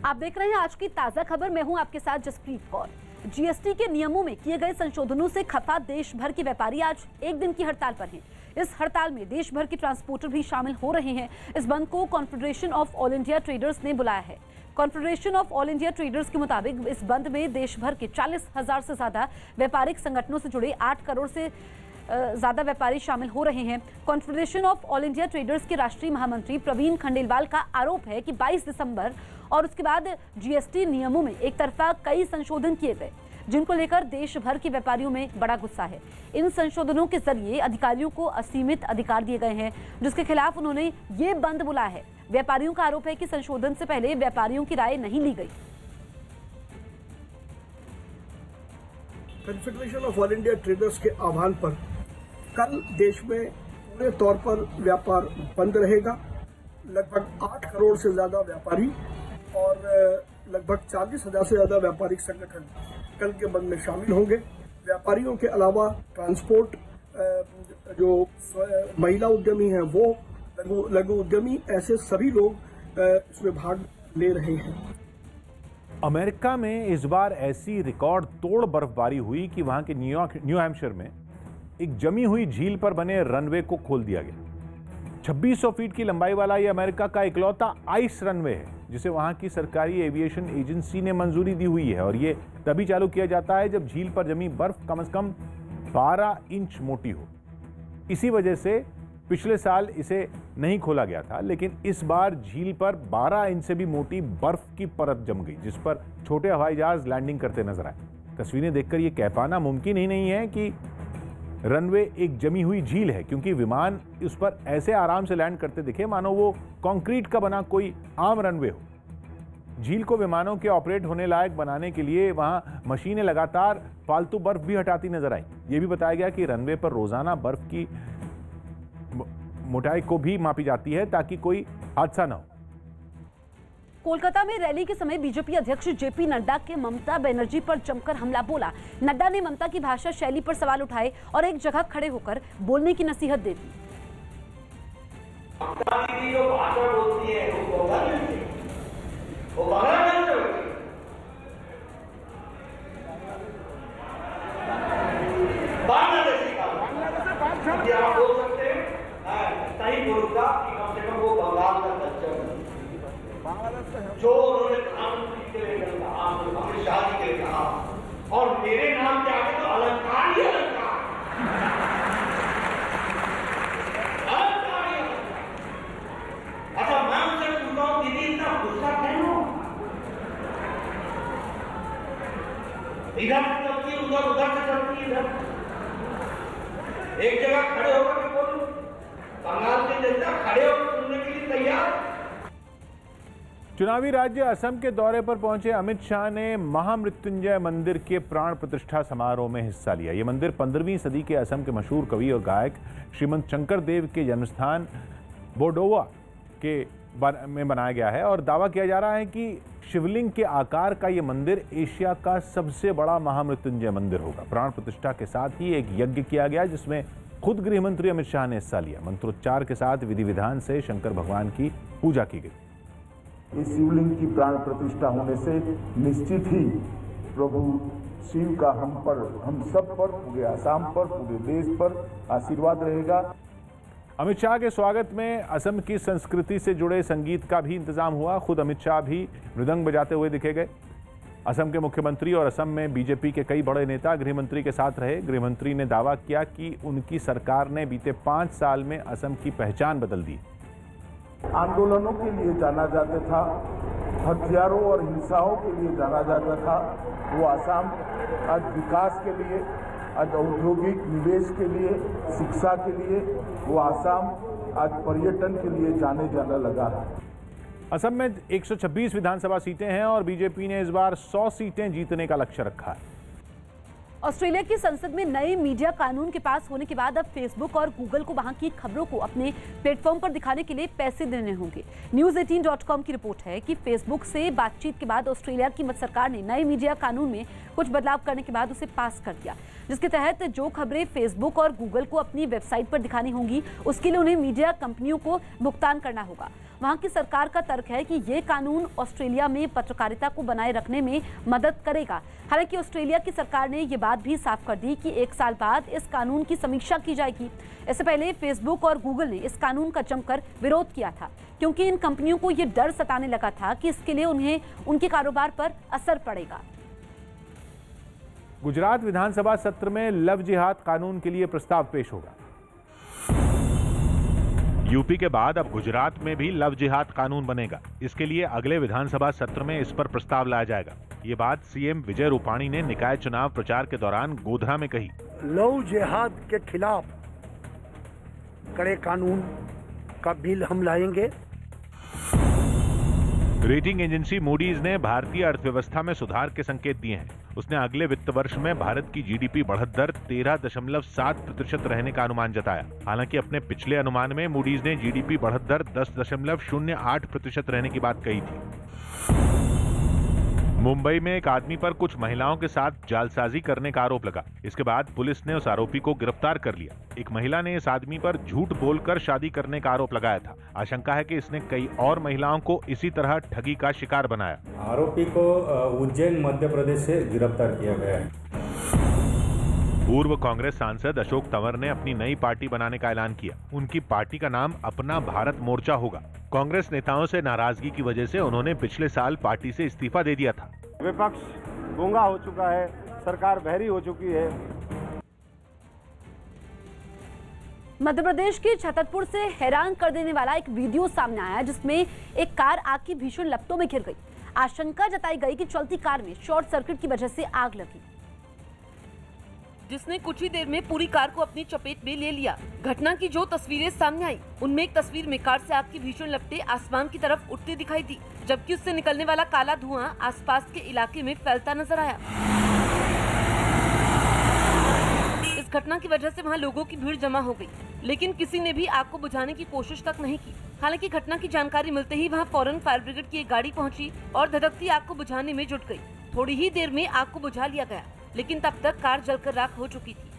आप देख रहे हैं आज की ताजा खबर। मैं हूं आपके साथ जसप्रीत कौर। जीएसटी के नियमों में किए गए संशोधनों से खफा देश भर के व्यापारी आज एक दिन की हड़ताल पर हैं। इस हड़ताल में देश भर के ट्रांसपोर्टर भी शामिल हो रहे हैं। इस बंद को confederation of all India traders ने बुलाया है। Confederation of all India traders के मुताबिक इस बंद में देश भर के 40,000 से ज्यादा व्यापारिक संगठनों से जुड़े 8 करोड़ से ज्यादा व्यापारी शामिल हो रहे हैं। Confederation of all India traders के राष्ट्रीय महामंत्री प्रवीण खंडेलवाल का आरोप है कि 22 दिसंबर और उसके बाद जीएसटी नियमों में एक तरफा कई संशोधन किए गए, जिनको लेकर देश भर के व्यापारियों में बड़ा गुस्सा है। इन संशोधनों के जरिए अधिकारियों को असीमित अधिकार दिए गए हैं, जिसके खिलाफ उन्होंने ये बंद बुलाया है। व्यापारियों का आरोप है कि संशोधन से पहले व्यापारियों की राय नहीं ली गई। Confederation of all India traders के आह्वान पर कल देश में पूरे तौर पर व्यापार बंद रहेगा। लगभग 8 करोड़ से ज्यादा व्यापारी और लगभग 40,000 से ज्यादा व्यापारिक संगठन कल के बंद में शामिल होंगे। व्यापारियों के अलावा ट्रांसपोर्ट, जो महिला उद्यमी हैं वो, लघु उद्यमी, ऐसे सभी लोग इसमें भाग ले रहे हैं। अमेरिका में इस बार ऐसी रिकॉर्ड तोड़ बर्फबारी हुई कि वहां के न्यू हैम्पशायर में एक जमी हुई झील पर बने रनवे को खोल दिया गया। 2600 फीट की लंबाई वाला यह अमेरिका का इकलौता आइस रनवे है, जिसे वहां की सरकारी एविएशन एजेंसी ने मंजूरी दी हुई है। और ये तभी चालू किया जाता है जब झील पर जमी बर्फ कम से कम 12 इंच मोटी हो। इसी वजह से पिछले साल इसे नहीं खोला गया था, लेकिन इस बार झील पर 12 इंच से भी मोटी बर्फ की परत जम गई, जिस पर छोटे हवाई जहाज लैंडिंग करते नजर आए। तस्वीरें देखकर यह कह पाना मुमकिन ही नहीं है कि रनवे एक जमी हुई झील है, क्योंकि विमान उस पर ऐसे आराम से लैंड करते दिखे मानो वो कंक्रीट का बना कोई आम रनवे हो। झील को विमानों के ऑपरेट होने लायक बनाने के लिए वहां मशीनें लगातार फालतू बर्फ भी हटाती नजर आई। ये भी बताया गया कि रनवे पर रोजाना बर्फ की मोटाई को भी मापी जाती है ताकि कोई हादसा न हो। कोलकाता में रैली के समय बीजेपी अध्यक्ष जेपी नड्डा के ममता बनर्जी पर जमकर हमला बोला। नड्डा ने ममता की भाषा शैली पर सवाल उठाए और एक जगह खड़े होकर बोलने की नसीहत दे दी। जो उन्होंने प्रधानमंत्री के लिए कहा, अमित शाह जी के लिए कहा, और मेरे नाम के आगे तो अलंकार ही अलंकार। अच्छा, मैं उनसे पूछता हूँ, दीदी इतना गुस्सा क्यों हो? इधर से चलती है, उधर से चलती है, इधर एक जगह खड़े होकर के बोलो। बंगाल की जनता खड़े होकर सुनने के लिए तैयार। चुनावी राज्य असम के दौरे पर पहुंचे अमित शाह ने महामृत्युंजय मंदिर के प्राण प्रतिष्ठा समारोह में हिस्सा लिया। यह मंदिर 15वीं सदी के असम के मशहूर कवि और गायक श्रीमंत शंकर देव के जन्मस्थान बोडोवा में बनाया गया है और दावा किया जा रहा है कि शिवलिंग के आकार का यह मंदिर एशिया का सबसे बड़ा महामृत्युंजय मंदिर होगा। प्राण प्रतिष्ठा के साथ ही एक यज्ञ किया गया, जिसमें खुद गृह मंत्री अमित शाह ने हिस्सा लिया। मंत्रोच्चार के साथ विधि विधान से शंकर भगवान की पूजा की गई। इस शिवलिंग की प्राण प्रतिष्ठा होने से निश्चित ही प्रभु शिव का हम सब पर, पूरे आसाम पर, पूरे देश पर आशीर्वाद रहेगा। अमित शाह के स्वागत में असम की संस्कृति से जुड़े संगीत का भी इंतजाम हुआ। खुद अमित शाह भी मृदंग बजाते हुए दिखे गए। असम के मुख्यमंत्री और असम में बीजेपी के कई बड़े नेता गृहमंत्री के साथ रहे। गृहमंत्री ने दावा किया कि उनकी सरकार ने बीते 5 साल में असम की पहचान बदल दी। आंदोलनों के लिए जाना जाता था, हथियारों और हिंसाओं के लिए जाना जाता था, वो आसाम आज विकास के लिए, आज औद्योगिक निवेश के लिए, शिक्षा के लिए, वो आसाम आज पर्यटन के लिए जाना लगा है। असम में 126 विधानसभा सीटें हैं और बीजेपी ने इस बार 100 सीटें जीतने का लक्ष्य रखा है। ऑस्ट्रेलिया की संसद में नए मीडिया कानून के पास होने के बाद अब फेसबुक और गूगल को वहां की खबरों को अपने प्लेटफॉर्म पर दिखाने के लिए पैसे देने होंगे। News18.com की रिपोर्ट है कि फेसबुक से बातचीत के बाद ऑस्ट्रेलिया की सरकार ने नए मीडिया कानून में कुछ बदलाव करने के बाद उसे पास कर दिया, जिसके तहत जो खबरें फेसबुक और गूगल को अपनी वेबसाइट पर दिखानी होंगी उसके लिए उन्हें मीडिया कंपनियों को भुगतान करना होगा। वहां की सरकार का तर्क है कि ये कानून ऑस्ट्रेलिया में पत्रकारिता को बनाए रखने में मदद करेगा। हालांकि ऑस्ट्रेलिया की सरकार ने ये बात भी साफ कर दी कि 1 साल बाद इस कानून की समीक्षा की जाएगी। इससे पहले फेसबुक और गूगल ने इस कानून का जमकर विरोध किया था, क्योंकि इन कंपनियों को ये डर सताने लगा था कि इसके लिए उन्हें उनके कारोबार पर असर पड़ेगा। गुजरात विधानसभा सत्र में लव जिहाद कानून के लिए प्रस्ताव पेश होगा। यूपी के बाद अब गुजरात में भी लव जिहाद कानून बनेगा। इसके लिए अगले विधानसभा सत्र में इस पर प्रस्ताव लाया जाएगा। ये बात सीएम विजय रूपाणी ने निकाय चुनाव प्रचार के दौरान गोधरा में कही। लव जिहाद के खिलाफ कड़े कानून का बिल हम लाएंगे। रेटिंग एजेंसी मूडीज ने भारतीय अर्थव्यवस्था में सुधार के संकेत दिए हैं। उसने अगले वित्त वर्ष में भारत की जीडीपी बढ़त दर 13.7% रहने का अनुमान जताया। हालांकि अपने पिछले अनुमान में मूडीज ने जीडीपी बढ़त दर 10.08% रहने की बात कही थी। मुंबई में एक आदमी पर कुछ महिलाओं के साथ जालसाजी करने का आरोप लगा। इसके बाद पुलिस ने उस आरोपी को गिरफ्तार कर लिया। एक महिला ने इस आदमी पर झूठ बोलकर शादी करने का आरोप लगाया था। आशंका है कि इसने कई और महिलाओं को इसी तरह ठगी का शिकार बनाया। आरोपी को उज्जैन मध्य प्रदेश से गिरफ्तार किया गया है। पूर्व कांग्रेस सांसद अशोक तंवर ने अपनी नई पार्टी बनाने का ऐलान किया। उनकी पार्टी का नाम अपना भारत मोर्चा होगा। कांग्रेस नेताओं से नाराजगी की वजह से उन्होंने पिछले साल पार्टी से इस्तीफा दे दिया था। विपक्ष गूंगा हो चुका है, सरकार बहरी हो चुकी है। मध्य प्रदेश के छतरपुर से हैरान कर देने वाला एक वीडियो सामने आया, जिसमें एक कार आग की भीषण लपटों में घिर गई। आशंका जताई गई कि चलती कार में शॉर्ट सर्किट की वजह से आग लगी, जिसने कुछ ही देर में पूरी कार को अपनी चपेट में ले लिया। घटना की जो तस्वीरें सामने आई, उनमें एक तस्वीर में कार से आग की भीषण लपटें आसमान की तरफ उठती दिखाई दी, जबकि उससे निकलने वाला काला धुआं आसपास के इलाके में फैलता नजर आया। इस घटना की वजह से वहां लोगों की भीड़ जमा हो गई, लेकिन किसी ने भी आग को बुझाने की कोशिश तक नहीं की। हालांकि घटना की जानकारी मिलते ही वहां फौरन फायर ब्रिगेड की एक गाड़ी पहुंची और धधकती आग को बुझाने में जुट गई। थोड़ी ही देर में आग को बुझा लिया गया, लेकिन तब तक कार जलकर राख हो चुकी थी।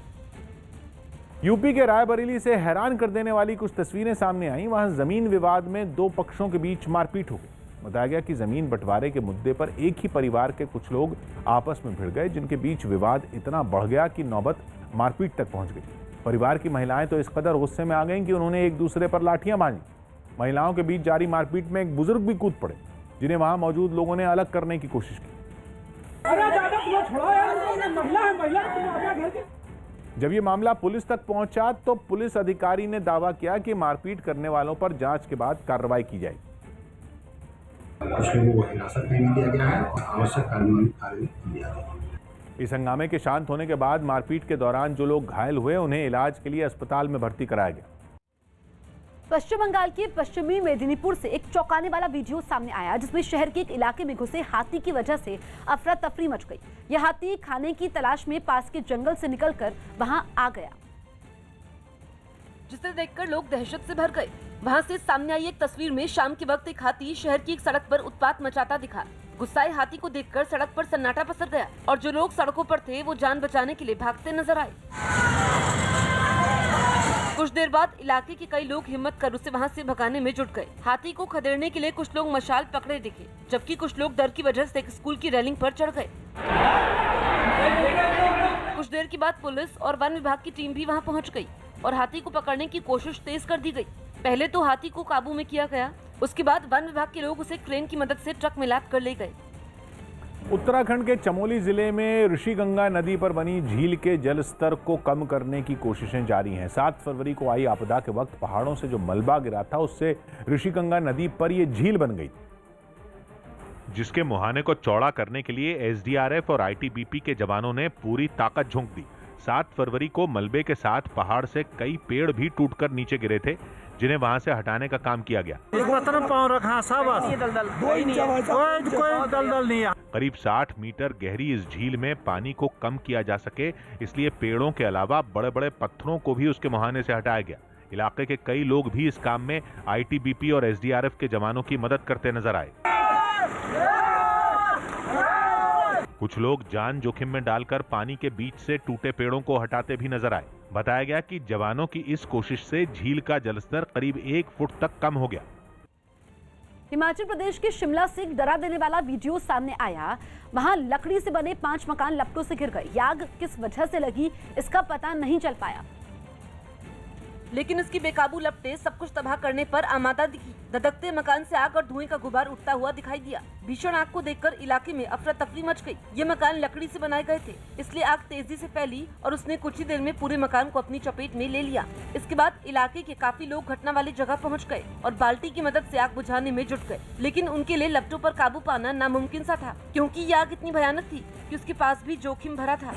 यूपी के रायबरेली से हैरान कर देने वाली कुछ तस्वीरें सामने आई। वहां जमीन विवाद में दो पक्षों के बीच मारपीट हो गई। बताया गया कि जमीन बंटवारे के मुद्दे पर एक ही परिवार के कुछ लोग आपस में भिड़ गए, जिनके बीच विवाद इतना बढ़ गया कि नौबत मारपीट तक पहुंच गई। परिवार की महिलाएं तो इस कदर गुस्से में आ गईं कि उन्होंने एक दूसरे पर लाठियां मारी। महिलाओं के बीच जारी मारपीट में एक बुजुर्ग भी कूद पड़े, जिन्हें वहां मौजूद लोगों ने अलग करने की कोशिश की। जब ये मामला पुलिस तक पहुंचा तो पुलिस अधिकारी ने दावा किया कि मारपीट करने वालों पर जांच के बाद कार्रवाई की जाएगी। कुछ लोगों को हिरासत में लिया गया है और आवश्यक कानूनी कार्रवाई की जा रही है। इस हंगामे के शांत होने के बाद मारपीट के दौरान जो लोग घायल हुए उन्हें इलाज के लिए अस्पताल में भर्ती कराया गया। पश्चिम बंगाल के पश्चिमी मेदिनीपुर से एक चौंकाने वाला वीडियो सामने आया, जिसमें शहर के एक इलाके में घुसे हाथी की वजह से अफरा तफरी मच गई। यह हाथी खाने की तलाश में पास के जंगल से निकलकर वहां आ गया, जिसे देखकर लोग दहशत से भर गए। वहां से सामने आई एक तस्वीर में शाम के वक्त एक हाथी शहर की एक सड़क पर उत्पात मचाता दिखा। गुस्साए हाथी को देखकर सड़क पर सन्नाटा पसर गया और जो लोग सड़कों पर थे वो जान बचाने के लिए भागते नजर आए। कुछ देर बाद इलाके के कई लोग हिम्मत कर उसे वहां से भगाने में जुट गए। हाथी को खदेड़ने के लिए कुछ लोग मशाल पकड़े दिखे, जबकि कुछ लोग डर की वजह से एक स्कूल की रेलिंग पर चढ़ गए। कुछ देर के बाद पुलिस और वन विभाग की टीम भी वहां पहुंच गई और हाथी को पकड़ने की कोशिश तेज कर दी गई। पहले तो हाथी को काबू में किया गया, उसके बाद वन विभाग के लोग उसे क्रेन की मदद से ट्रक में लाद कर ले गए। उत्तराखंड के चमोली जिले में ऋषिगंगा नदी पर बनी झील के जल स्तर को कम करने की कोशिशें जारी हैं। 7 फरवरी को आई आपदा के वक्त पहाड़ों से जो मलबा गिरा था, उससे ऋषिगंगा नदी पर यह झील बन गई, जिसके मुहाने को चौड़ा करने के लिए एसडीआरएफ और आईटीबीपी के जवानों ने पूरी ताकत झोंक दी। 7 फरवरी को मलबे के साथ पहाड़ से कई पेड़ भी टूटकर नीचे गिरे थे, जिन्हें वहां से हटाने का काम किया गया। करीब 60 मीटर गहरी इस झील में पानी को कम किया जा सके, इसलिए पेड़ों के अलावा बड़े बड़े पत्थरों को भी उसके मुहाने से हटाया गया। इलाके के कई लोग भी इस काम में आईटीबीपी और एसडीआरएफ के जवानों की मदद करते नजर आए। कुछ लोग जान जोखिम में डालकर पानी के बीच से टूटे पेड़ों को हटाते भी नजर आए। बताया गया कि जवानों की इस कोशिश से झील का जलस्तर करीब 1 फुट तक कम हो गया। हिमाचल प्रदेश के शिमला से एक डरा देने वाला वीडियो सामने आया। वहां लकड़ी से बने 5 मकान लपटों से गिर गए। आग किस वजह से लगी इसका पता नहीं चल पाया, लेकिन इसकी बेकाबू लपटें सब कुछ तबाह करने पर आमादा दिखी। धधकते मकान से आग और धुएं का गुबार उठता हुआ दिखाई दिया। भीषण आग को देखकर इलाके में अफरा तफरी मच गई। ये मकान लकड़ी से बनाए गए थे, इसलिए आग तेजी से फैली और उसने कुछ ही देर में पूरे मकान को अपनी चपेट में ले लिया। इसके बाद इलाके के काफी लोग घटना वाली जगह पहुँच गए और बाल्टी की मदद से आग बुझाने में जुट गए, लेकिन उनके लिए लपटों पर काबू पाना नामुमकिन सा था, क्योंकि ये आग इतनी भयानक थी कि उसके पास भी जोखिम भरा था।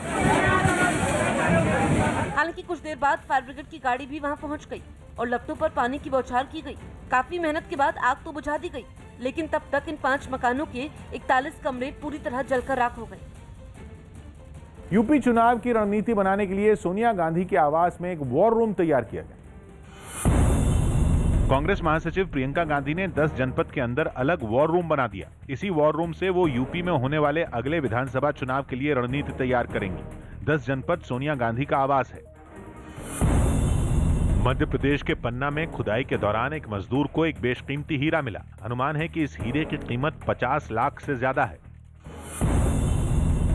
हालांकि कुछ देर बाद फायर ब्रिगेड की गाड़ी भी वहां पहुंच गई और लपटों पर पानी की बौछार की गई। काफी मेहनत के बाद आग तो बुझा दी गई, लेकिन तब तक इन 5 मकानों के 41 कमरे पूरी तरह जलकर राख हो गए। यूपी चुनाव की रणनीति बनाने के लिए सोनिया गांधी के आवास में एक वॉर रूम तैयार किया गया। कांग्रेस महासचिव प्रियंका गांधी ने 10 जनपद के अंदर अलग वॉर रूम बना दिया। इसी वॉर रूम से वो यूपी में होने वाले अगले विधानसभा चुनाव के लिए रणनीति तैयार करेंगी। 10 जनपद सोनिया गांधी का आवास है। मध्य प्रदेश के पन्ना में खुदाई के दौरान एक मजदूर को एक बेशकीमती हीरा मिला। अनुमान है कि इस हीरे की कीमत 50 लाख से ज्यादा है।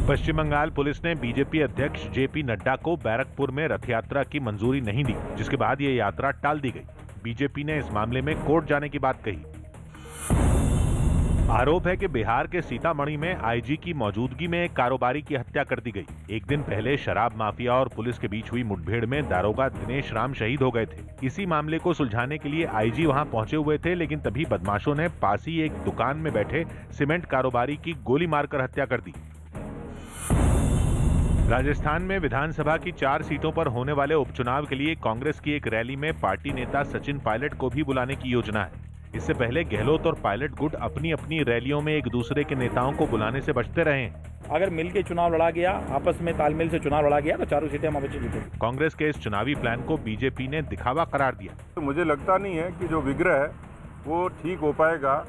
पश्चिम बंगाल पुलिस ने बीजेपी अध्यक्ष जेपी नड्डा को बैरकपुर में रथ यात्रा की मंजूरी नहीं दी, जिसके बाद ये यात्रा टाल दी गई। बीजेपी ने इस मामले में कोर्ट जाने की बात कही। आरोप है कि बिहार के सीतामढ़ी में आईजी की मौजूदगी में एक कारोबारी की हत्या कर दी गई। एक दिन पहले शराब माफिया और पुलिस के बीच हुई मुठभेड़ में दारोगा दिनेश राम शहीद हो गए थे। इसी मामले को सुलझाने के लिए आईजी वहां पहुंचे हुए थे, लेकिन तभी बदमाशों ने पास ही एक दुकान में बैठे सीमेंट कारोबारी की गोली मारकर हत्या कर दी। राजस्थान में विधानसभा की 4 सीटों पर होने वाले उपचुनाव के लिए कांग्रेस की एक रैली में पार्टी नेता सचिन पायलट को भी बुलाने की योजना है। इससे पहले गहलोत और पायलट गुट अपनी अपनी रैलियों में एक दूसरे के नेताओं को बुलाने से बचते रहे हैं। अगर मिलकर चुनाव लड़ा गया, आपस में तालमेल से चुनाव लड़ा गया तो 4 सीटें हम अवश्य जीतेंगे। कांग्रेस के इस चुनावी प्लान को बीजेपी ने दिखावा करार दिया। तो मुझे लगता नहीं है कि जो विग्रह है वो ठीक हो पाएगा।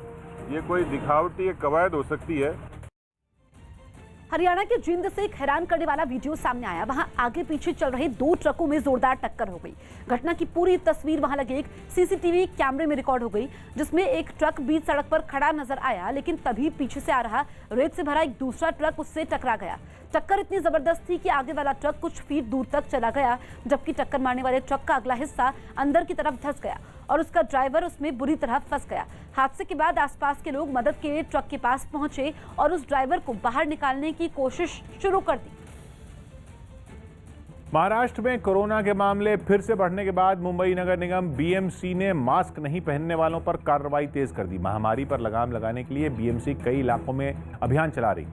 ये कोई दिखावटी एक कवायद हो सकती है। हरियाणा के जींद से एक हैरान करने वाला वीडियो सामने आया। वहां आगे पीछे चल रहे 2 ट्रकों में जोरदार टक्कर हो गई। घटना की पूरी तस्वीर वहां लगे एक सीसीटीवी कैमरे में रिकॉर्ड हो गई, जिसमें एक ट्रक बीच सड़क पर खड़ा नजर आया, लेकिन तभी पीछे से आ रहा रेत से भरा एक दूसरा ट्रक उससे टकरा गया। टक्कर इतनी जबरदस्त थी कि आगे वाला ट्रक कुछ फीट दूर तक चला गया, जबकि टक्कर मारने वाले ट्रक का अगला हिस्सा अंदर की तरफ धंस गया और उसका ड्राइवर उसमें बुरी तरह फंस गया। हादसे के बाद आसपास के लोग मदद के लिए ट्रक के पास पहुंचे और उस ड्राइवर को बाहर निकालने की कोशिश शुरू कर दी। महाराष्ट्र में कोरोना के मामले फिर से बढ़ने के बाद मुंबई नगर निगम बीएमसी ने मास्क नहीं पहनने वालों पर कार्रवाई तेज कर दी। महामारी पर लगाम लगाने के लिए बीएमसी कई इलाकों में अभियान चला रही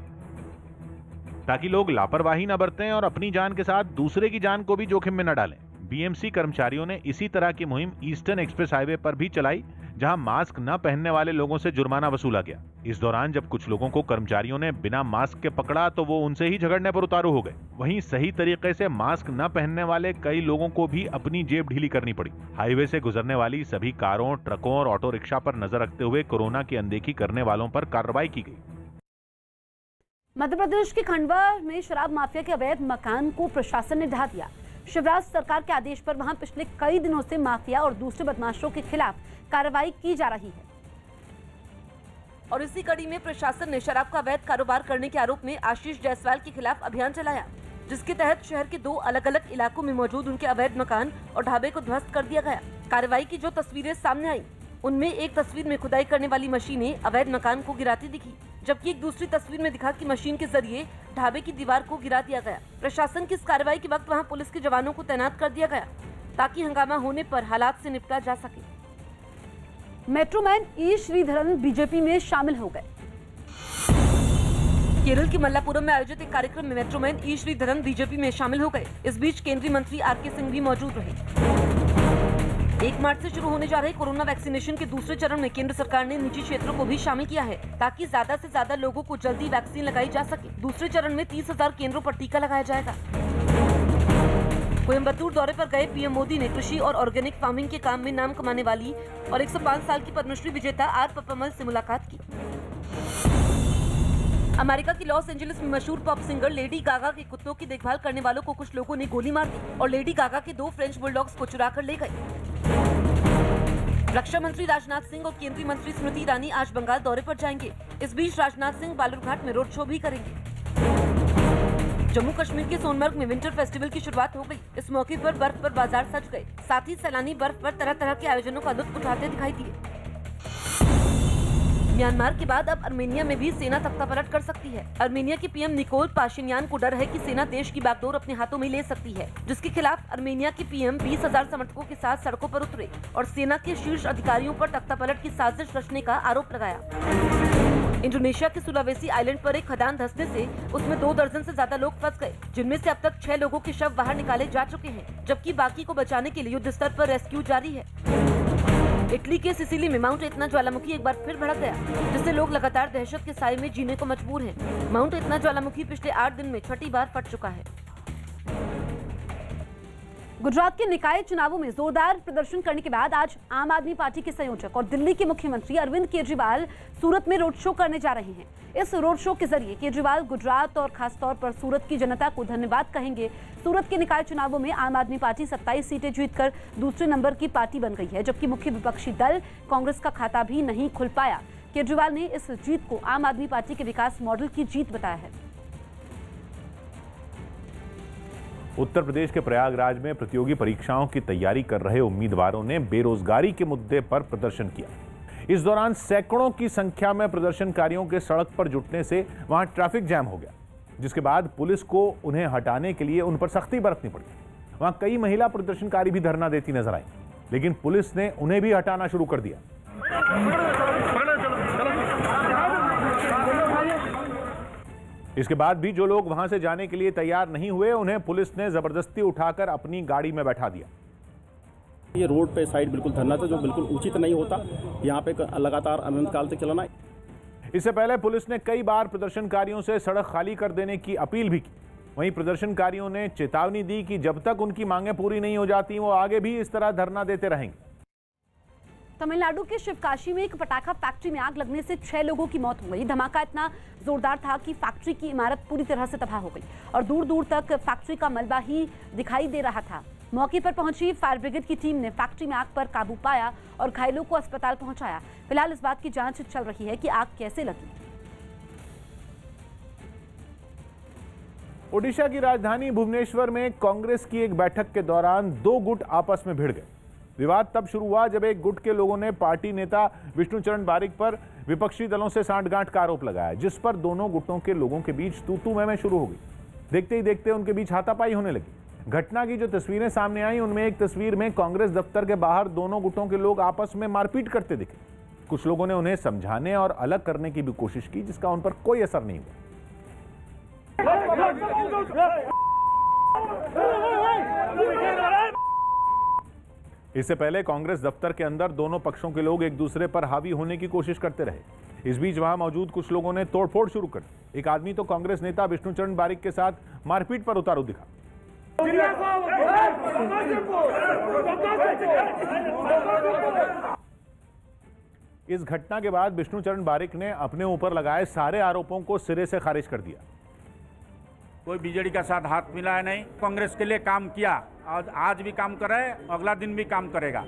ताकि लोग लापरवाही न बरतें और अपनी जान के साथ दूसरे की जान को भी जोखिम में न डालें। बीएमसी कर्मचारियों ने इसी तरह की मुहिम ईस्टर्न एक्सप्रेस हाईवे पर भी चलाई, जहां मास्क न पहनने वाले लोगों से जुर्माना वसूला गया। इस दौरान जब कुछ लोगों को कर्मचारियों ने बिना मास्क के पकड़ा तो वो उनसे ही झगड़ने पर उतारू हो गए। वहीं सही तरीके से मास्क न पहनने वाले कई लोगों को भी अपनी जेब ढीली करनी पड़ी। हाईवे से गुजरने वाली सभी कारों, ट्रकों और ऑटो रिक्शा पर नजर रखते हुए कोरोना की अनदेखी करने वालों पर कार्रवाई की गई। मध्य प्रदेश के खंडवा में शराब माफिया के अवैध मकान को प्रशासन ने ढहा दिया। शिवराज सरकार के आदेश पर वहां पिछले कई दिनों से माफिया और दूसरे बदमाशों के खिलाफ कार्रवाई की जा रही है और इसी कड़ी में प्रशासन ने शराब का अवैध कारोबार करने के आरोप में आशीष जायसवाल के खिलाफ अभियान चलाया, जिसके तहत शहर के 2 अलग-अलग इलाकों में मौजूद उनके अवैध मकान और ढाबे को ध्वस्त कर दिया गया। कार्रवाई की जो तस्वीरें सामने आई, उनमें एक तस्वीर में खुदाई करने वाली मशीनें अवैध मकान को गिराती दिखी, जबकि एक दूसरी तस्वीर में दिखा कि मशीन के जरिए ढाबे की दीवार को गिरा दिया गया। प्रशासन की इस कार्रवाई के वक्त वहां पुलिस के जवानों को तैनात कर दिया गया ताकि हंगामा होने पर हालात से निपटा जा सके। मेट्रोमैन ई श्रीधरन बीजेपी में शामिल हो गए। केरल के मल्लापुरम में आयोजित एक कार्यक्रम में मेट्रोमैन ई श्रीधरन बीजेपी में शामिल हो गए। इस बीच केंद्रीय मंत्री आर.के. सिंह भी मौजूद रहे। 1 मार्च से शुरू होने जा रहे कोरोना वैक्सीनेशन के दूसरे चरण में केंद्र सरकार ने निजी क्षेत्रों को भी शामिल किया है ताकि ज्यादा से ज्यादा लोगों को जल्दी वैक्सीन लगाई जा सके। दूसरे चरण में 30,000 केंद्रों पर टीका लगाया जाएगा। कोयम्बटूर दौरे पर गए पीएम मोदी ने कृषि और ऑर्गेनिक फार्मिंग के काम में नाम कमाने वाली और 105 साल की पद्मश्री विजेता आर पप्पामल से मुलाकात की। अमेरिका की लॉस एंजलिस में मशहूर पॉप सिंगर लेडी गागा के कुत्तों की देखभाल करने वालों को कुछ लोगों ने गोली मार दी और लेडी गागा के 2 फ्रेंच बुलडॉग्स को चुरा कर ले गए। रक्षा मंत्री राजनाथ सिंह और केंद्रीय मंत्री स्मृति ईरानी आज बंगाल दौरे पर जाएंगे। इस बीच राजनाथ सिंह बालूरघाट में रोड शो भी करेंगे। जम्मू कश्मीर के सोनमर्ग में विंटर फेस्टिवल की शुरुआत हो गई। इस मौके पर बर्फ पर बाजार सज गए। साथ ही सैलानी बर्फ पर तरह तरह के आयोजनों का लुत्फ उठाते दिखाई दिए। म्यांमार के बाद अब अर्मेनिया में भी सेना तख्तापलट कर सकती है। अर्मेनिया के पीएम निकोल पाशिन्यान को डर है कि सेना देश की बागडोर अपने हाथों में ले सकती है, जिसके खिलाफ अर्मेनिया के पीएम 20,000 समर्थकों के साथ सड़कों पर उतरे और सेना के शीर्ष अधिकारियों पर तख्तापलट की साजिश रचने का आरोप लगाया। इंडोनेशिया के सुलावेसी आइलैंड पर एक खदान धंसने से उसमें 2 दर्जन से ज्यादा लोग फंस गए, जिनमें से अब तक 6 लोगों के शव बाहर निकाले जा चुके हैं, जबकि बाकी को बचाने के लिए युद्ध स्तर पर रेस्क्यू जारी है। इटली के सिसिली में माउंट एतना ज्वालामुखी एक बार फिर भड़क गया, जिससे लोग लगातार दहशत के साए में जीने को मजबूर हैं। माउंट एतना ज्वालामुखी पिछले 8 दिन में छठी बार फट चुका है। गुजरात के निकाय चुनावों में जोरदार प्रदर्शन करने के बाद आज आम आदमी पार्टी के संयोजक और दिल्ली के मुख्यमंत्री अरविंद केजरीवाल सूरत में रोड शो करने जा रहे हैं। इस रोड शो के जरिए केजरीवाल गुजरात और खासतौर पर सूरत की जनता को धन्यवाद कहेंगे। सूरत के निकाय चुनावों में आम आदमी पार्टी 27 सीटें जीतकर दूसरे नंबर की पार्टी बन गई है, जबकि मुख्य विपक्षी दल कांग्रेस का खाता भी नहीं खुल पाया। केजरीवाल ने इस जीत को आम आदमी पार्टी के विकास मॉडल की जीत बताया है। उत्तर प्रदेश के प्रयागराज में प्रतियोगी परीक्षाओं की तैयारी कर रहे उम्मीदवारों ने बेरोजगारी के मुद्दे पर प्रदर्शन किया। इस दौरान सैकड़ों की संख्या में प्रदर्शनकारियों के सड़क पर जुटने से वहां ट्रैफिक जैम हो गया, जिसके बाद पुलिस को उन्हें हटाने के लिए उन पर सख्ती बरतनी पड़ी। वहां कई महिला प्रदर्शनकारी भी धरना देती नजर आई, लेकिन पुलिस ने उन्हें भी हटाना शुरू कर दिया। इसके बाद भी जो लोग वहां से जाने के लिए तैयार नहीं हुए, उन्हें पुलिस ने जबरदस्ती उठाकर अपनी गाड़ी में बैठा दिया। ये रोड पे साइड बिल्कुल धरना था, जो बिल्कुल उचित नहीं होता। यहाँ पे लगातार अनंत काल तक चलाना। इससे पहले पुलिस ने कई बार प्रदर्शनकारियों से सड़क खाली कर देने की अपील भी की। वहीं प्रदर्शनकारियों ने चेतावनी दी कि जब तक उनकी मांगें पूरी नहीं हो जाती, वो आगे भी इस तरह धरना देते रहेंगे। तमिलनाडु के शिवकाशी में एक पटाखा फैक्ट्री में आग लगने से 6 लोगों की मौत हो गई। धमाका इतना जोरदार था कि फैक्ट्री की इमारत पूरी तरह से तबाह हो गई और दूर दूर तक फैक्ट्री का मलबा ही दिखाई दे रहा था। मौके पर पहुंची फायर ब्रिगेड की टीम ने फैक्ट्री में आग पर काबू पाया और घायलों को अस्पताल पहुंचाया। फिलहाल इस बात की जांच चल रही है कि आग कैसे लगी। ओडिशा की राजधानी भुवनेश्वर में कांग्रेस की एक बैठक के दौरान 2 गुट आपस में भिड़ गए। विवाद तब शुरू हुआ जब एक गुट के लोगों ने पार्टी नेता विष्णुचरण बारिक पर विपक्षी दलों से सांठगांठ का आरोप लगाया, जिस पर दोनों गुटों के लोगों के बीच तू-तू मैं शुरू हो गई। देखते ही देखते उनके बीच हाथापाई होने लगी। घटना की जो तस्वीरें सामने आई, उनमें एक तस्वीर में कांग्रेस दफ्तर के बाहर दोनों गुटों के लोग आपस में मारपीट करते दिखे। कुछ लोगों ने उन्हें समझाने और अलग करने की भी कोशिश की, जिसका उन पर कोई असर नहीं हुआ। इससे पहले कांग्रेस दफ्तर के अंदर दोनों पक्षों के लोग एक दूसरे पर हावी होने की कोशिश करते रहे। इस बीच वहां मौजूद कुछ लोगों ने तोड़फोड़ शुरू कर दी। एक आदमी तो कांग्रेस नेता विष्णुचरण बारिक के साथ मारपीट पर उतारू दिखा। इस घटना के बाद विष्णुचरण बारिक ने अपने ऊपर लगाए सारे आरोपों को सिरे से खारिज कर दिया। कोई बीजेडी का साथ हाथ मिलाया नहीं, कांग्रेस के लिए काम किया और आज भी काम कर रहा है, अगला दिन भी काम करेगा।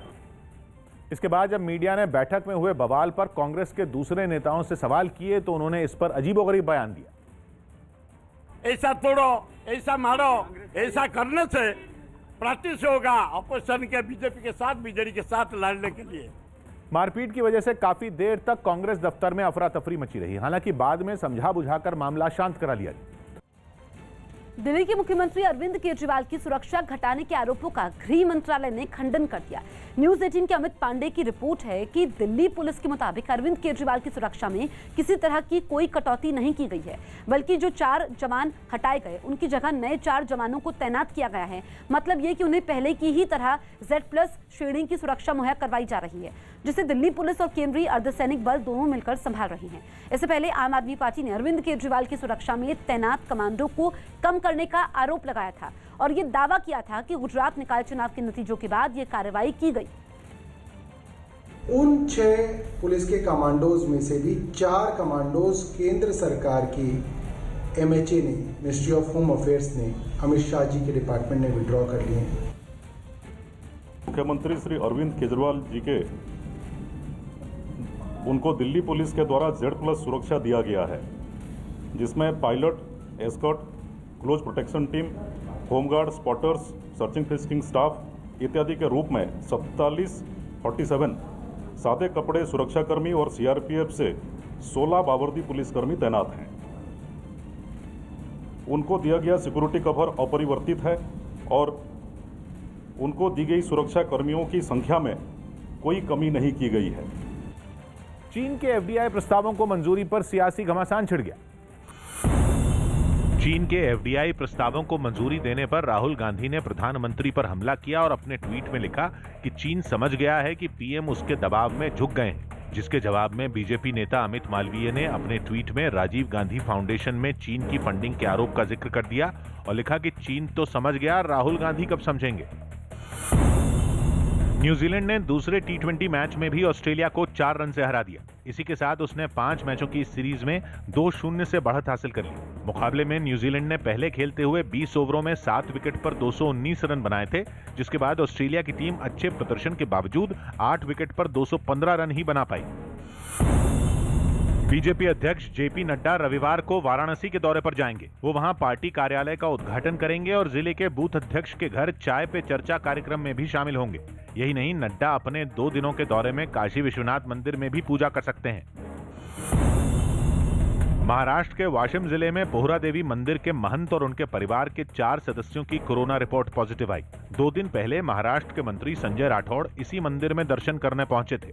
इसके बाद जब मीडिया ने बैठक में हुए बवाल पर कांग्रेस के दूसरे नेताओं से सवाल किए, तो उन्होंने इस पर अजीबोगरीब बयान दिया। ऐसा तोड़ो, ऐसा मारो, ऐसा करने से प्रैक्टिस होगा अपोजिशन के बीजेपी के साथ, बीजेडी के साथ लड़ने के लिए। मारपीट की वजह से काफी देर तक कांग्रेस दफ्तर में अफरा तफरी मची रही। हालांकि बाद में समझा बुझाकर मामला शांत करा लिया गया। दिल्ली के मुख्यमंत्री अरविंद केजरीवाल की सुरक्षा घटाने के आरोपों का गृह मंत्रालय ने खंडन कर दिया। न्यूज 18 के अमित पांडे की रिपोर्ट है कि दिल्ली पुलिस के मुताबिक अरविंद केजरीवाल की सुरक्षा में किसी तरह की कोई कटौती नहीं की गई है, बल्कि जो 4 जवान हटाए गए उनकी जगह नए 4 जवानों को तैनात किया गया है। मतलब ये कि उन्हें पहले की ही तरह Z+ श्रेणी की सुरक्षा मुहैया करवाई जा रही है, जिसे दिल्ली पुलिस और केंद्रीय अर्धसैनिक बल दोनों मिलकर संभाल रहे हैं। इससे पहले आम आदमी पार्टी ने अरविंद केजरीवाल की सुरक्षा में तैनात कमांडो को कम करने का आरोप लगाया था और ये दावा किया था कि गुजरात निकाय चुनाव के नतीजों के बाद ये कार्रवाई की गई। उन 6 पुलिस के कमांडोज में से भी 4 कमांडोज केंद्र सरकार की MHA ने, मिनिस्ट्री ऑफ होम अफेयर्स ने, अमित शाह जी के डिपार्टमेंट ने विड्रॉ कर लिए हैं। मुख्यमंत्री श्री अरविंद केजरीवाल जी के उनको दिल्ली पुलिस के द्वारा Z+ सुरक्षा दिया गया है, जिसमें pilot, escort, close protection team, home guard, spotters, searching frisking staff इत्यादि के रूप में 47 सादे कपड़े सुरक्षाकर्मी और CRPF से 16 बावर्दी पुलिसकर्मी तैनात हैं। उनको दिया गया सिक्योरिटी कवर अपरिवर्तित है और उनको दी गई सुरक्षा कर्मियों की संख्या में कोई कमी नहीं की गई है। चीन के FDI प्रस्तावों को मंजूरी पर सियासी घमासान छिड़ गया। चीन के FDI प्रस्तावों को मंजूरी देने पर राहुल गांधी ने प्रधानमंत्री पर हमला किया और अपने ट्वीट में लिखा कि चीन समझ गया है कि PM उसके दबाव में झुक गए हैं, जिसके जवाब में बीजेपी नेता अमित मालवीय ने अपने ट्वीट में राजीव गांधी फाउंडेशन में चीन की फंडिंग के आरोप का जिक्र कर दिया और लिखा कि चीन तो समझ गया, राहुल गांधी कब समझेंगे। न्यूजीलैंड ने दूसरे T20 मैच में भी ऑस्ट्रेलिया को 4 रन से हरा दिया। इसी के साथ उसने 5 मैचों की सीरीज में 2-0 से बढ़त हासिल कर ली। मुकाबले में न्यूजीलैंड ने पहले खेलते हुए 20 ओवरों में 7 विकेट पर 219 रन बनाए थे, जिसके बाद ऑस्ट्रेलिया की टीम अच्छे प्रदर्शन के बावजूद 8 विकेट पर 215 रन ही बना पाई। बीजेपी अध्यक्ष JP नड्डा रविवार को वाराणसी के दौरे पर जाएंगे। वो वहां पार्टी कार्यालय का उद्घाटन करेंगे और जिले के बूथ अध्यक्ष के घर चाय पे चर्चा कार्यक्रम में भी शामिल होंगे। यही नहीं, नड्डा अपने 2 दिनों के दौरे में काशी विश्वनाथ मंदिर में भी पूजा कर सकते हैं। महाराष्ट्र के वाशिम जिले में पोहरा देवी मंदिर के महंत और उनके परिवार के 4 सदस्यों की कोरोना रिपोर्ट पॉजिटिव आई। 2 दिन पहले महाराष्ट्र के मंत्री संजय राठौड़ इसी मंदिर में दर्शन करने पहुंचे थे।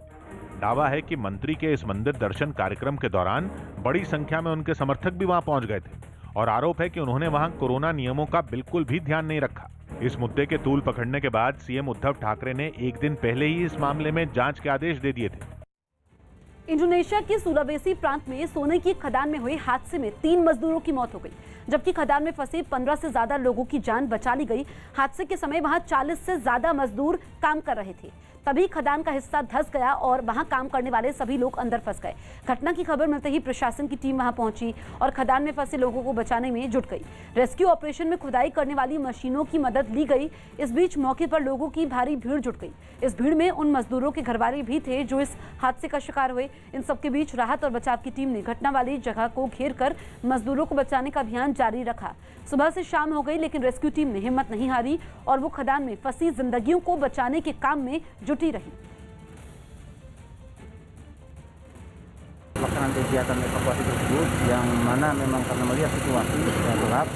दावा है कि मंत्री के इस मंदिर दर्शन कार्यक्रम के दौरान बड़ी संख्या में उनके समर्थक भी वहां पहुंच गए थे और आरोप है कि उन्होंने वहां कोरोना नियमों का बिल्कुल भी ध्यान नहीं रखा। इस मुद्दे के तूल पकड़ने के बाद सीएम उद्धव ठाकरे ने 1 दिन पहले ही इस मामले में जांच के आदेश दे दिए थे। इंडोनेशिया के सुलावेसी प्रांत में सोने की खदान में हुए हादसे में 3 मजदूरों की मौत हो गई, जबकि खदान में फंसे 15 से ज्यादा लोगों की जान बचा ली गई। हादसे के समय वहां 40 से ज्यादा मजदूर काम कर रहे थे। तभी खदान का हिस्सा धंस गया और वहां काम करने वाले सभी लोग अंदर फंस गए। घटना की खबर मिलते ही प्रशासन की टीम वहां पहुंची और खदान में फंसे लोगों को बचाने में जुट गई। रेस्क्यू ऑपरेशन में खुदाई करने वाली मशीनों की मदद ली गई। इस बीच मौके पर लोगों की भारी भीड़ जुट गई। इस भीड़ में उन मजदूरों के घरवाले भी थे जो इस हादसे का शिकार हुए। इन सबके बीच राहत और बचाव की टीम ने घटना वाली जगह को घेर कर मजदूरों को बचाने का अभियान जारी रखा। सुबह से शाम हो गई, लेकिन रेस्क्यू टीम ने हिम्मत नहीं हारी और वो खदान में फंसी जिंदगियों को बचाने के काम में जुटी रही। Pelaksanaan kegiatan evakuasi tersebut yang mana memang karena melihat situasi yang gelap.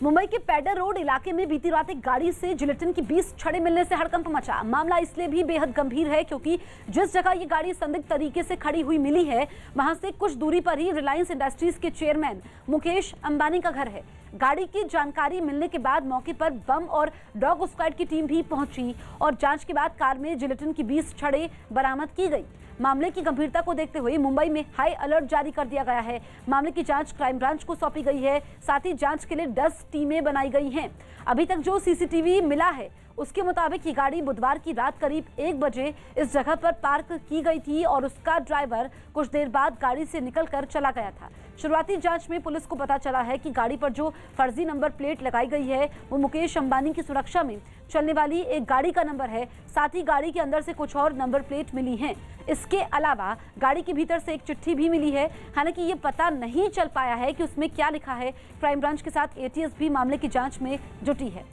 Mumbai के पैडर रोड इलाके में बीती रात एक गाड़ी से जिलेटिन की 20 छड़ें मिलने से हड़कंप मचा। मामला इसलिए भी बेहद गंभीर है क्योंकि जिस जगह ये गाड़ी संदिग्ध तरीके से खड़ी हुई मिली है, वहां से कुछ दूरी पर ही रिलायंस इंडस्ट्रीज के चेयरमैन मुकेश अंबानी का घर है। गाड़ी की जानकारी मिलने के बाद मौके पर बम और डॉग स्क्वाड की टीम भी पहुंची और जांच के बाद कार में जिलेटिन की 20 छड़ें बरामद की गई। मामले की गंभीरता को देखते हुए मुंबई में हाई अलर्ट जारी कर दिया गया है। मामले की जांच क्राइम ब्रांच को सौंपी गई है। साथ ही जांच के लिए 10 टीमें बनाई गई हैं। अभी तक जो सीसीटीवी मिला है उसके मुताबिक ये गाड़ी बुधवार की रात करीब 1 बजे इस जगह पर पार्क की गई थी और उसका ड्राइवर कुछ देर बाद गाड़ी से निकलकर चला गया था। शुरुआती जांच में पुलिस को पता चला है कि गाड़ी पर जो फर्जी नंबर प्लेट लगाई गई है वो मुकेश अंबानी की सुरक्षा में चलने वाली एक गाड़ी का नंबर है। साथ ही गाड़ी के अंदर से कुछ और नंबर प्लेट मिली हैं। इसके अलावा गाड़ी के भीतर से एक चिट्ठी भी मिली है। हालांकि ये पता नहीं चल पाया है कि उसमें क्या लिखा है। क्राइम ब्रांच के साथ ATS भी मामले की जांच में जुटी है।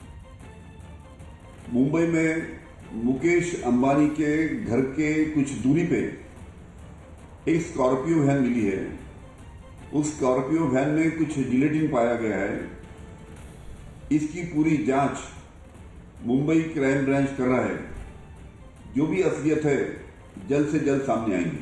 मुंबई में मुकेश अंबानी के घर के कुछ दूरी पे एक स्कॉर्पियो वैन मिली है। उस स्कॉर्पियो वैन में कुछ जिलेटिन पाया गया है। इसकी पूरी जांच मुंबई क्राइम ब्रांच कर रहा है। जो भी असलियत है जल्द से जल्द सामने आएंगी।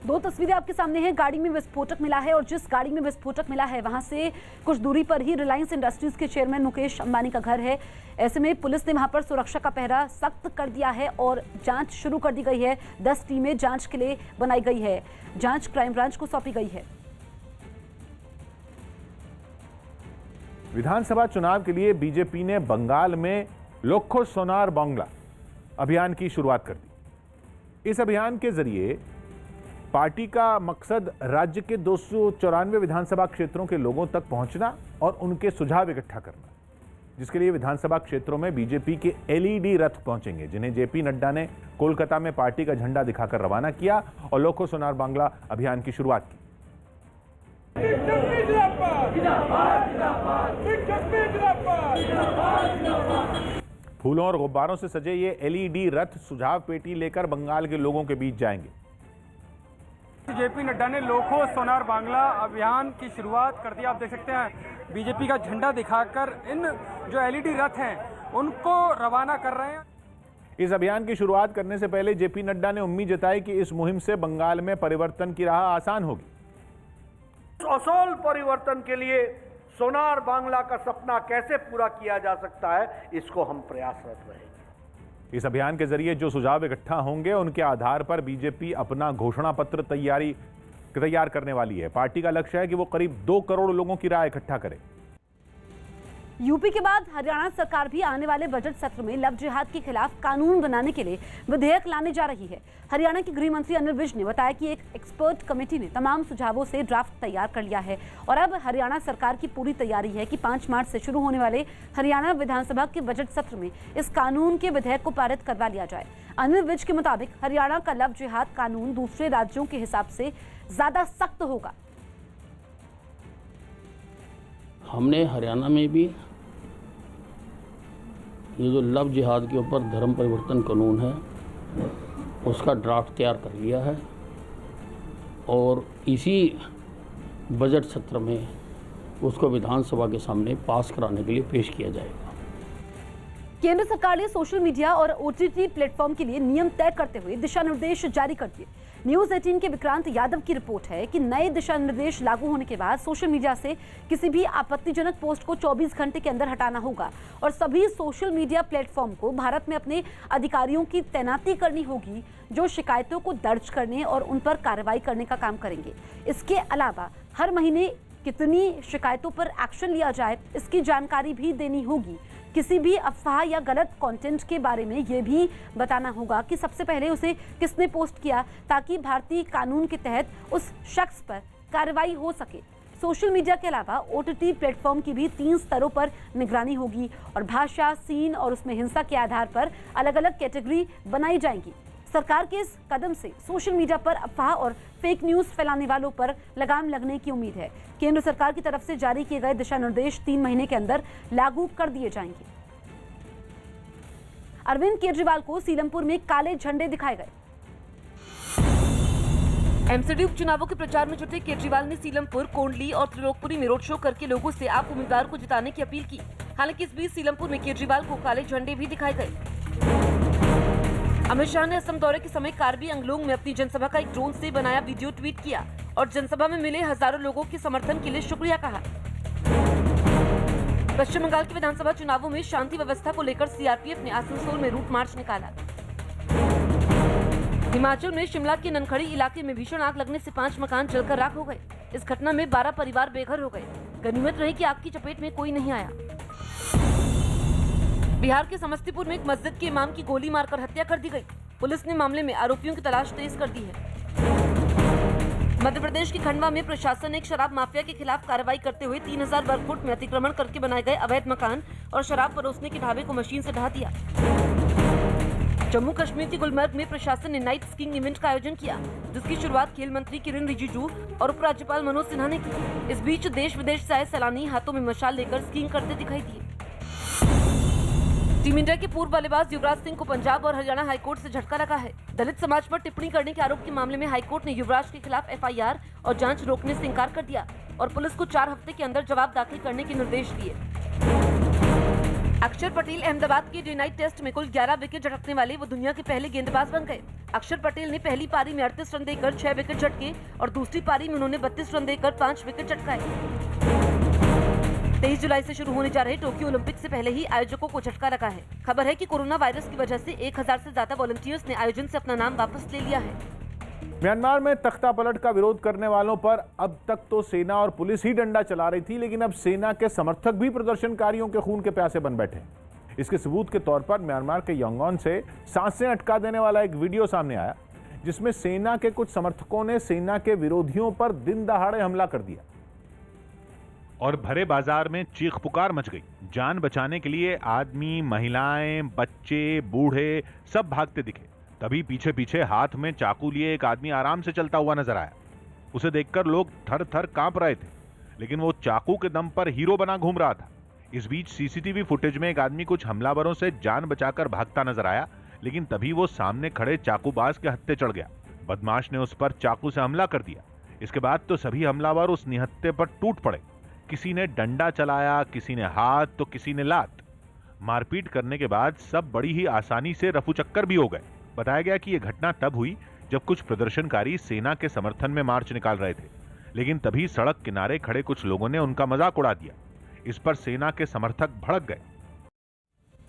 2 तस्वीरें आपके सामने हैं। गाड़ी में विस्फोटक मिला है और जिस गाड़ी में विस्फोटक मिला है वहां से कुछ दूरी पर ही रिलायंस इंडस्ट्रीज के चेयरमैन मुकेश अंबानी का घर है। ऐसे में पुलिस ने वहां पर सुरक्षा का पहरा सख्त कर दिया है और जांच शुरू कर दी गई है। 10 टीमें जांच के लिए बनाई गई है। जांच क्राइम ब्रांच को सौंपी गई है। विधानसभा चुनाव के लिए बीजेपी ने बंगाल में लोक्खो सोनार बांग्ला अभियान की शुरुआत कर दी। इस अभियान के जरिए पार्टी का मकसद राज्य के 294 विधानसभा क्षेत्रों के लोगों तक पहुंचना और उनके सुझाव इकट्ठा करना। जिसके लिए विधानसभा क्षेत्रों में बीजेपी के एलईडी रथ पहुंचेंगे, जिन्हें जेपी नड्डा ने कोलकाता में पार्टी का झंडा दिखाकर रवाना किया और लोको सोनार बांग्ला अभियान की शुरुआत की। फूलों और गुब्बारों से सजे ये एलईडी रथ सुझाव पेटी लेकर बंगाल के लोगों के बीच जाएंगे। जेपी नड्डा ने लोको सोनार बांग्ला अभियान की शुरुआत कर दी। आप देख सकते हैं बीजेपी का झंडा दिखाकर इन जो एलईडी रथ हैं उनको रवाना कर रहे हैं। इस अभियान की शुरुआत करने से पहले जेपी नड्डा ने उम्मीद जताई कि इस मुहिम से बंगाल में परिवर्तन की राह आसान होगी। असल परिवर्तन के लिए सोनार बांग्ला का सपना कैसे पूरा किया जा सकता है, इसको हम प्रयासरत रहेंगे। इस अभियान के जरिए जो सुझाव इकट्ठा होंगे उनके आधार पर बीजेपी अपना घोषणा पत्र तैयार करने वाली है। पार्टी का लक्ष्य है कि वो करीब 2 करोड़ लोगों की राय इकट्ठा करे। यूपी के बाद हरियाणा सरकार भी आने वाले बजट सत्र में लव जिहाद के खिलाफ कानून बनाने के लिए विधेयक लाने जा रही है। हरियाणा के गृह मंत्री अनिल विज ने बताया कि एक एक्सपर्ट कमेटी ने तमाम सुझावों से ड्राफ्ट तैयार कर लिया है और अब हरियाणा सरकार की पूरी तैयारी है कि 5 मार्च से शुरू होने वाले हरियाणा विधानसभा के बजट सत्र में इस कानून के विधेयक को पारित करवा लिया जाए। अनिल विज के मुताबिक हरियाणा का लव जिहाद कानून दूसरे राज्यों के हिसाब से ज्यादा सख्त होगा। हमने हरियाणा में भी ये जो लव जिहाद के ऊपर धर्म परिवर्तन कानून है उसका ड्राफ्ट तैयार कर लिया है और इसी बजट सत्र में उसको विधानसभा के सामने पास कराने के लिए पेश किया जाएगा। केंद्र सरकार ने सोशल मीडिया और ओटीटी प्लेटफॉर्म के लिए नियम तय करते हुए दिशा निर्देश जारी कर दिए। न्यूज 18 के विक्रांत यादव की रिपोर्ट है कि नए दिशा निर्देश लागू होने के बाद सोशल मीडिया से किसी भी आपत्तिजनक पोस्ट को 24 घंटे के अंदर हटाना होगा और सभी सोशल मीडिया प्लेटफॉर्म को भारत में अपने अधिकारियों की तैनाती करनी होगी जो शिकायतों को दर्ज करने और उन पर कार्रवाई करने का काम करेंगे। इसके अलावा हर महीने कितनी शिकायतों पर एक्शन लिया जाए इसकी जानकारी भी देनी होगी। किसी भी अफवाह या गलत कंटेंट के बारे में यह भी बताना होगा कि सबसे पहले उसे किसने पोस्ट किया ताकि भारतीय कानून के तहत उस शख्स पर कार्रवाई हो सके। सोशल मीडिया के अलावा ओटीटी प्लेटफॉर्म की भी 3 स्तरों पर निगरानी होगी और भाषा, सीन और उसमें हिंसा के आधार पर अलग अलग कैटेगरी बनाई जाएंगी। सरकार के इस कदम से सोशल मीडिया पर अफवाह और फेक न्यूज फैलाने वालों पर लगाम लगने की उम्मीद है। केंद्र सरकार की तरफ से जारी किए गए दिशा निर्देश 3 महीने के अंदर लागू कर दिए जाएंगे। अरविंद केजरीवाल को सीलमपुर में काले झंडे दिखाए गए। एमसीडी उपचुनावों के प्रचार में जुटे केजरीवाल ने सीलमपुर, कोंडली और त्रिलोकपुरी में रोड शो करके लोगों से आप उम्मीदवार को जिताने की अपील की। हालांकि इस बीच सीलमपुर में केजरीवाल को काले झंडे भी दिखाए गए। अमित शाह ने असम दौरे के समय कार्बी अंगलोंग में अपनी जनसभा का एक ड्रोन से बनाया वीडियो ट्वीट किया और जनसभा में मिले हजारों लोगों के समर्थन के लिए शुक्रिया कहा। पश्चिम बंगाल के विधानसभा चुनावों में शांति व्यवस्था को लेकर सीआरपीएफ ने आसनसोल में रूट मार्च निकाला। हिमाचल में शिमला के ननखड़ी इलाके में भीषण आग लगने से 5 मकान जलकर राख हो गए। इस घटना में 12 परिवार बेघर हो गए। गनीमत रही कि आग की चपेट में कोई नहीं आया। बिहार के समस्तीपुर में एक मस्जिद के इमाम की गोली मारकर हत्या कर दी गई। पुलिस ने मामले में आरोपियों की तलाश तेज कर दी है। मध्य प्रदेश के खंडवा में प्रशासन ने एक शराब माफिया के खिलाफ कार्रवाई करते हुए 3000 वर्ग फुट में अतिक्रमण करके बनाए गए अवैध मकान और शराब परोसने के ढाबे को मशीन से ढहा दिया। जम्मू कश्मीर के गुलमर्ग में प्रशासन ने नाइट स्कीइंग इवेंट का आयोजन किया, जिसकी शुरुआत खेल मंत्री किरेन रिजिजू और उपराज्यपाल मनोज सिन्हा ने की। इस बीच देश विदेश से आए सैलानी हाथों में मशाल लेकर स्कीइंग करते दिखाई दिए। टीम इंडिया के पूर्व बल्लेबाज युवराज सिंह को पंजाब और हरियाणा हाईकोर्ट से झटका लगा है। दलित समाज पर टिप्पणी करने के आरोप के मामले में हाईकोर्ट ने युवराज के खिलाफ एफआईआर और जांच रोकने से इंकार कर दिया और पुलिस को 4 हफ्ते के अंदर जवाब दाखिल करने के निर्देश दिए। अक्षर पटेल अहमदाबाद के डे नाइट टेस्ट में कुल 11 विकेट झटकने वाले वो दुनिया के पहले गेंदबाज बन गए। अक्षर पटेल ने पहली पारी में 38 रन देकर 6 विकेट झटके और दूसरी पारी में उन्होंने 32 रन देकर 5 विकेट झटकाए। 23 जुलाई से शुरू होने जा रहे टोक्यो ओलंपिक से पहले ही आयोजकों को झटका लगा है। खबर है कि कोरोना वायरस की वजह से 1000 से ज्यादा वॉलंटियर्स ने आयोजन से अपना नाम वापस ले लिया है। म्यांमार में तख्ता पलट का विरोध करने वालों पर अब तक तो सेना और पुलिस ही डंडा चला रही थी, लेकिन अब सेना के समर्थक भी प्रदर्शनकारियों के खून के प्यासे बन बैठे। इसके सबूत के तौर पर म्यांमार के यांगोन से सांसें अटका देने वाला एक वीडियो सामने आया, जिसमें सेना के कुछ समर्थकों ने सेना के विरोधियों पर दिन दहाड़े हमला कर दिया। और भरे बाजार में चीख पुकार मच गई। जान बचाने के लिए आदमी, महिलाएं, बच्चे, बूढ़े सब भागते दिखे। तभी पीछे पीछे हाथ में चाकू लिए एक आदमी आराम से चलता हुआ नजर आया। उसे देखकर लोग थर थर कांप रहे थे, लेकिन वो चाकू के दम पर हीरो बना घूम रहा था। इस बीच सीसीटीवी फुटेज में एक आदमी कुछ हमलावरों से जान बचाकर भागता नजर आया, लेकिन तभी वो सामने खड़े चाकूबाज के हत्थे चढ़ गया। बदमाश ने उस पर चाकू से हमला कर दिया। इसके बाद तो सभी हमलावर उस निहत्थे पर टूट पड़े। किसी ने डंडा चलाया, किसी ने हाथ, तो किसी ने लात। मारपीट करने के बाद सब बड़ी ही आसानी से रफूचक्कर भी हो गए। बताया गया कि यह घटना तब हुई जब कुछ प्रदर्शनकारी सेना के समर्थन में मार्च निकाल रहे थे, लेकिन तभी सड़क किनारे खड़े कुछ लोगों ने उनका मजाक उड़ा दिया। इस पर सेना के समर्थक भड़क गए